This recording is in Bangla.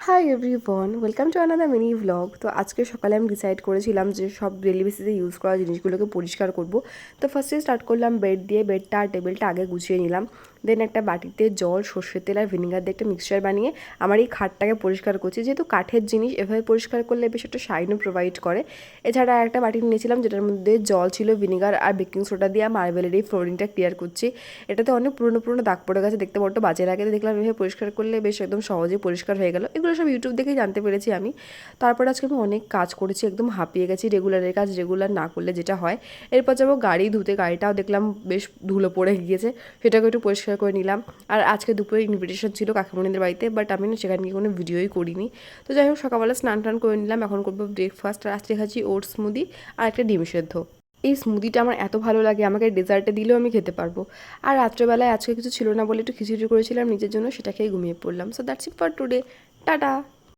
Hi everyone, welcome to another mini vlog. তো আজকে সকালে আমি ডিসাইড করেছিলাম যে সব ডেলি বেসিসে ইউজ করা জিনিসগুলোকে পরিষ্কার করব। তো ফার্স্টে স্টার্ট করলাম বেড দিয়ে। বেডটা আর টেবিলটা আগে গুছিয়ে নিলাম। দেন একটা বাটিতে জল, সর্ষের তেল আর ভিনেগার দিয়ে একটা মিক্সচার বানিয়ে আমার এই খাটটাকে পরিষ্কার করছি। যেহেতু কাঠের জিনিস, এভাবে পরিষ্কার করলে বেশ একটা শাইনও প্রোভাইড করে। এছাড়া একটা বাটি নিয়েছিলাম যেটার মধ্যে জল ছিল, ভিনেগার আর বেকিং সোডা দিয়ে মার্বেলের এই ফ্লোরিংটা ক্লিয়ার করছি। এটাতে অনেক পুরনো পুরনো দাগ পড়ে গেছে, দেখতে বড্ড বাজে লাগে। দেখলাম এভাবে পরিষ্কার করলে বেশ একদম সহজেই পরিষ্কার হয়ে গেল। এগুলো সব ইউটিউব দেখেই জানতে পেরেছি আমি। তারপর আজকে আমি অনেক কাজ করেছি, একদম হাঁপিয়ে গেছি। রেগুলারের কাজ রেগুলার না করলে যেটা হয়। এরপর যাবো গাড়ি ধুতে। গাড়িটাও দেখলাম বেশ ধুলো পড়ে গিয়েছে, সেটাকে একটু পরিষ্কার করে নিলাম। আর আজকে দুপুরে ইনভিটেশন ছিল কাকিমণিদের বাড়িতে, বাট আমি না সেখানে গিয়ে কোনো ভিডিওই করিনি। তো যাই হোক, সকালবেলা স্নান টান করে নিলাম। এখন করবো ব্রেকফাস্ট। আর আজকে খাচ্ছি ওটস স্মুদি আর একটা ডিম সেদ্ধ। এই স্মুদিটা আমার এত ভালো লাগে, আমাকে ডেজার্টে দিলেও আমি খেতে পারবো। আর রাত্রেবেলায় আজকে কিছু ছিল না বলে একটু খিচুড়ি করেছিলাম নিজের জন্য, সেটা খেয়ে ঘুমিয়ে পড়লাম। So that's it for today. Tata.